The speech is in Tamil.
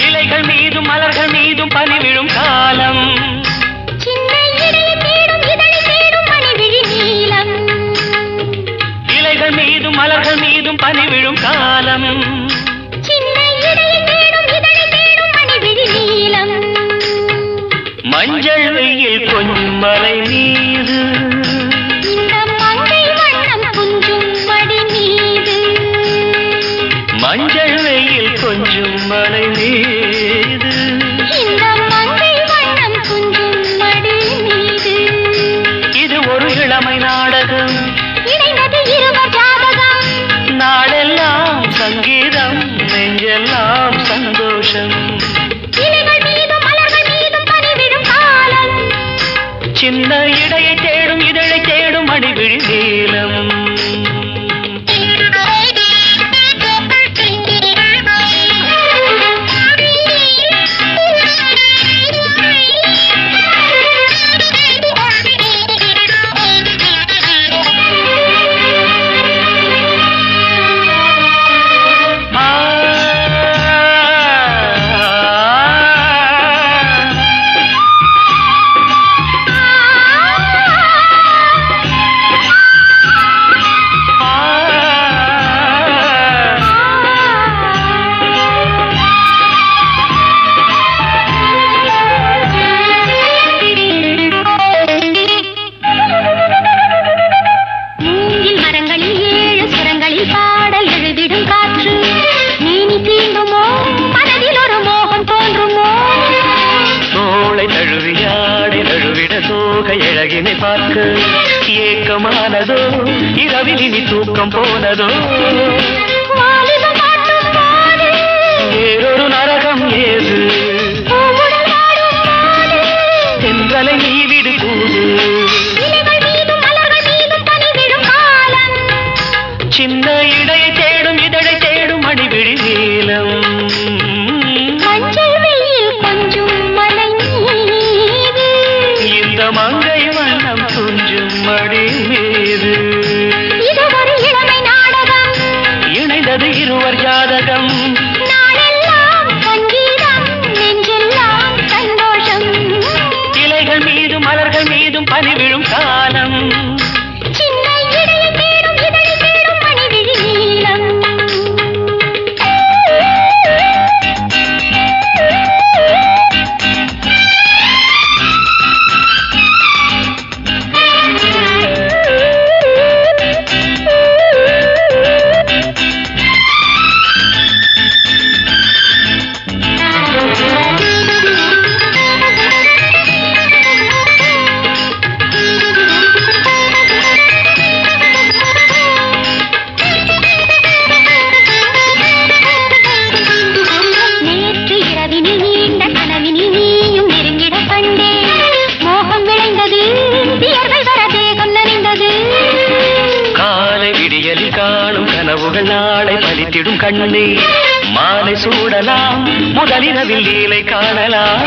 இலைகள் மீதும் மலர்கள் மீதும் பனி விழும் காலம், சின்ன இடையை தேடும் இதழை தேடும் மணிவிழி நீலம். இலைகள் மீதும் மலர்கள் மீதும் பனி விழும் காலம், சின்ன இடையை தேடும் இதழை தேடும் மணிவிழி நீலம். மஞ்சள் வெயில் கொஞ்சம் மலை மீது, இந்த மங்கை வண்ணம் குஞ்சும் மடி மீது. மஞ்சள் வெயில் கொஞ்சம் மலை மீது, இந்த மங்கை வண்ணம் குஞ்சும் மடி மீது. இது ஒரு இளமை நாடகம், இணைந்தது இருவர் ஜாதகம். நாளெல்லாம் சங்கீதம், நெஞ்செல்லாம் சந்தோஷம். இலைகள் மீதும் மலர்கள் மீதும் பனி விழும் காலம், சின்ன இடையை தேடும் இதழை தேடும் அடிவிழி நீலம். மூங்கில் மரங்களில் 7 சுரங்களில் பாடல் எழுதிடும் காற்று. நீனி தீண்டுமோ மனதில் ஒரு மோகம் தோன்றுமோ? தோளை தழுவியாடை நழுவிட தோகை அழகினை பார்க்க ஏக்கமானதோ, இரவில் இனி தூக்கம் போனதோ? வாலிபம் காட்டும் போது, வேறொரு நரகம் ஏது, பூவுடன் வாடும் போது. தென்றலை நீ விடு கூடு. இலைகள் மீதும் மலர்கள் மீதும் பனி விழும் காலம், சின்ன இடையை தேடும் இதழை தேடும் அடிவிழி நீலம். மஞ்சள் வெயில் கொஞ்சம் மலை மீது. இந்த மங்கை வண்ணம் துஞ்சும் மடி மீது, இது ஒரு இளமை நாடகம், இணைந்தது இருவர் ஜாதகம். நாளெல்லாம் சங்கீதம், நெஞ்செல்லாம் சந்தோஷம். இலைகள் மீதும் மலர்கள் மீதும் பனி விழும் காலம், சின்ன இடையை தேடும் இதழை தேடும் மணிவிழி நீலம். நேற்று இரவினில் நீண்ட கனவினில் நீயும் நெருங்கிட கண்டே. மோகம் விளைந்தது, வியர்வை வர தேகம் நனைந்தது. காலை விடியலில் காணும் கனவுகள் நாளை பலித்திடும் கண்ணே. மாலை சூடலாம், முதலிரவில் லீலை காணலாம்.